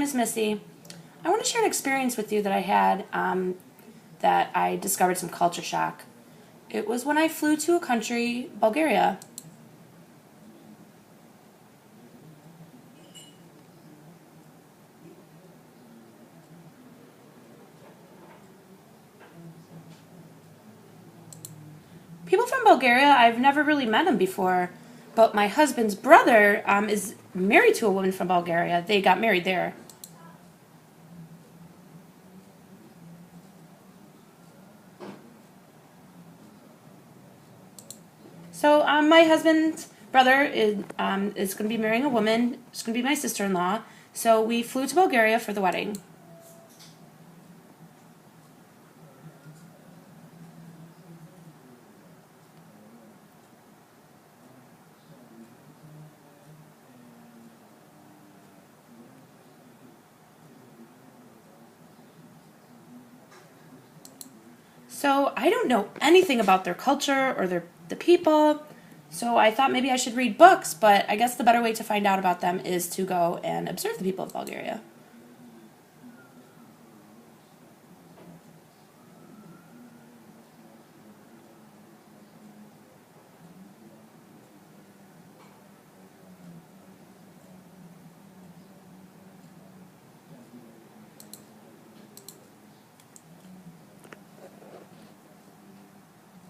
name is Missy. I want to share an experience with you that I had that I discovered some culture shock. It was when I flew to a country, Bulgaria. People from Bulgaria, I've never really met them before, but my husband's brother is married to a woman from Bulgaria. They got married there. So my husband's brother is going to be marrying a woman. It's going to be my sister-in-law. So we flew to Bulgaria for the wedding. So I don't know anything about their culture or the people. So I thought maybe I should read books, but I guess the better way to find out about them is to go and observe the people of Bulgaria.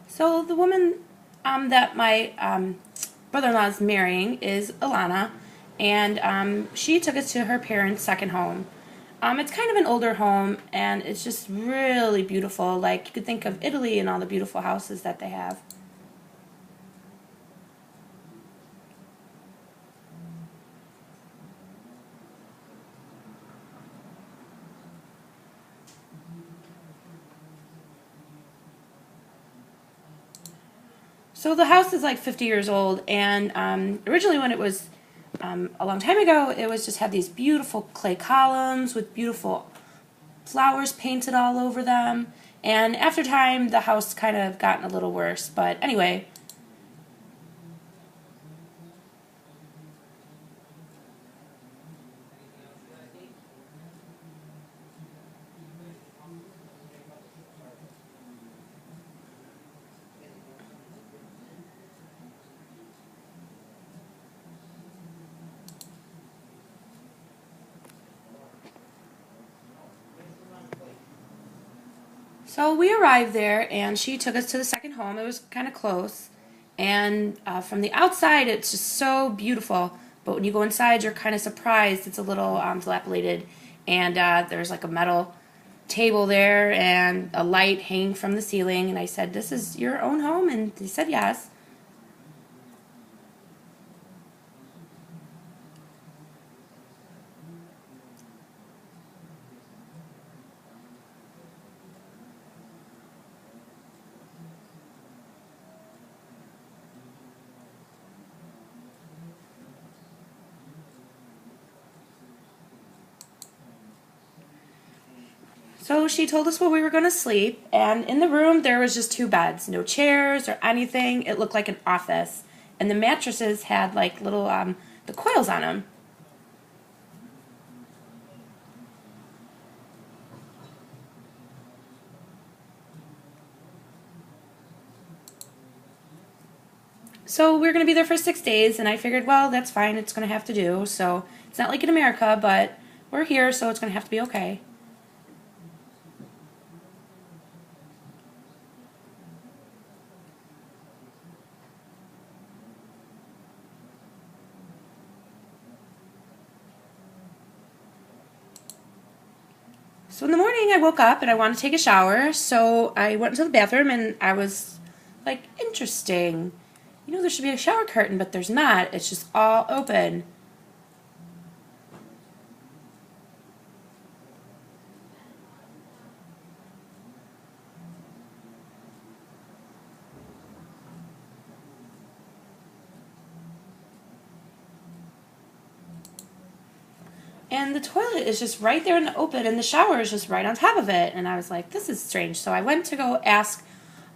So the woman that my brother-in-law is marrying is Alana, and she took us to her parents' second home. It's kind of an older home, and it's just really beautiful. Like, you could think of Italy and all the beautiful houses that they have. So the house is like 50 years old, and originally when it was a long time ago, it was just had these beautiful clay columns with beautiful flowers painted all over them. And after time, the house kind of gotten a little worse. But anyway, so we arrived there, and she took us to the second home. It was kind of close. And from the outside, it's just so beautiful. But when you go inside, you're kind of surprised. It's a little dilapidated. And there's like a metal table there and a light hanging from the ceiling. And I said, "This is your own home?" And they said yes. So she told us where we were going to sleep, and in the room there was just two beds, no chairs or anything. It looked like an office, and the mattresses had like little the coils on them. So we were going to be there for 6 days, and I figured, well, that's fine. It's going to have to do. So it's not like in America, but we're here, so it's going to have to be okay. So in the morning I woke up and I wanted to take a shower, so I went into the bathroom and I was like, interesting. You know, there should be a shower curtain, but there's not. It's just all open. And the toilet is just right there in the open, and the shower is just right on top of it. And I was like, this is strange. So I went to go ask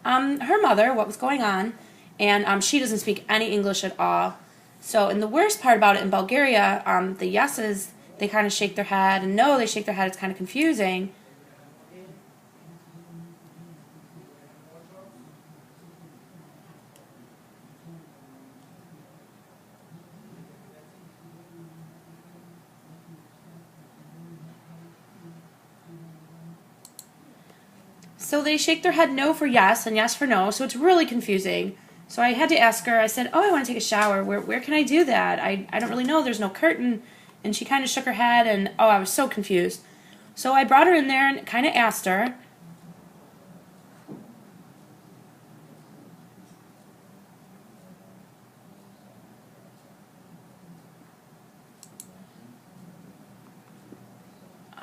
her mother what was going on, and she doesn't speak any English at all. So, and the worst part about it in Bulgaria, the yeses, they kind of shake their head, and no, they shake their head. It's kind of confusing. So they shake their head no for yes and yes for no, so it's really confusing. So I had to ask her, I said, oh, I want to take a shower. Where can I do that? I don't really know. There's no curtain. And she kind of shook her head, and oh, I was so confused. So I brought her in there and kind of asked her.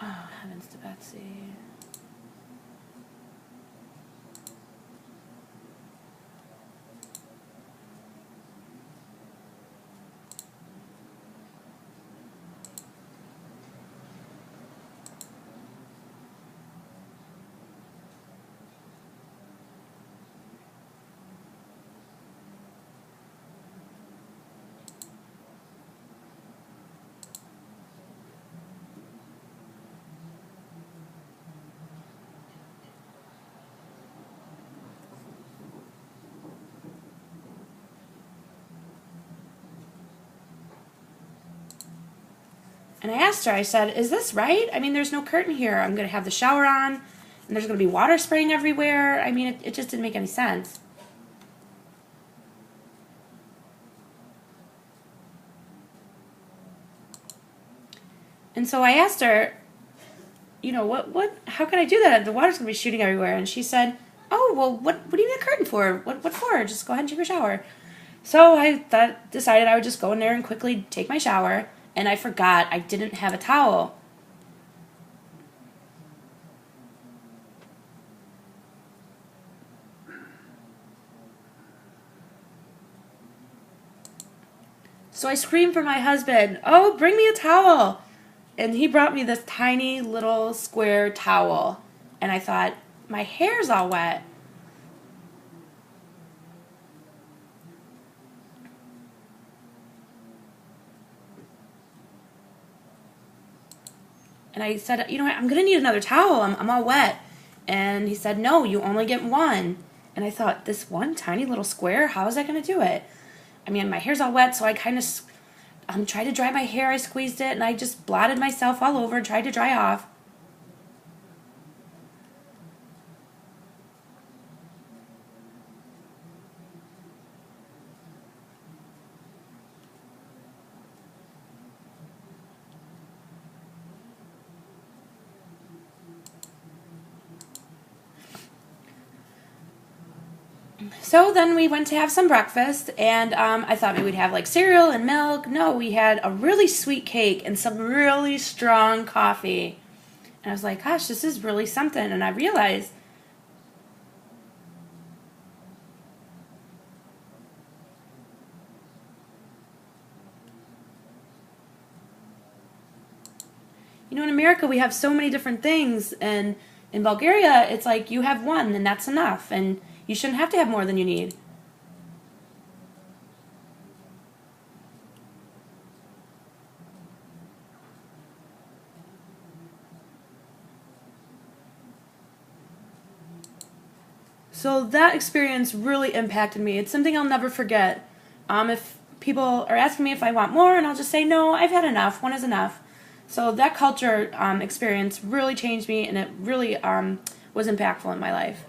Oh, heavens to Betsy. And I asked her, I said, is this right? I mean, there's no curtain here. I'm going to have the shower on, and there's going to be water spraying everywhere. I mean, it just didn't make any sense. And so I asked her, how can I do that? The water's going to be shooting everywhere. And she said, oh, well, what do you need a curtain for? What for? Just go ahead and take your shower. So decided I would just go in there and quickly take my shower. And I forgot I didn't have a towel. So I screamed for my husband, oh, bring me a towel. And he brought me this tiny little square towel. And I thought, my hair's all wet. And I said, you know what, I'm going to need another towel. I'm all wet. And he said, no, you only get one. And I thought, this one tiny little square, how is that going to do it? I mean, my hair's all wet, so I kind of tried to dry my hair. I squeezed it, and I just blotted myself all over, tried to dry off. So then we went to have some breakfast, and I thought maybe we'd have like cereal and milk. No, we had a really sweet cake and some really strong coffee. And I was like, gosh, this is really something. And I realized, in America we have so many different things, and in Bulgaria it's like you have one and that's enough, and you shouldn't have to have more than you need. So that experience really impacted me. It's something I'll never forget. If people are asking me if I want more, and I'll just say, no, I've had enough. One is enough. So that culture experience really changed me, and it really was impactful in my life.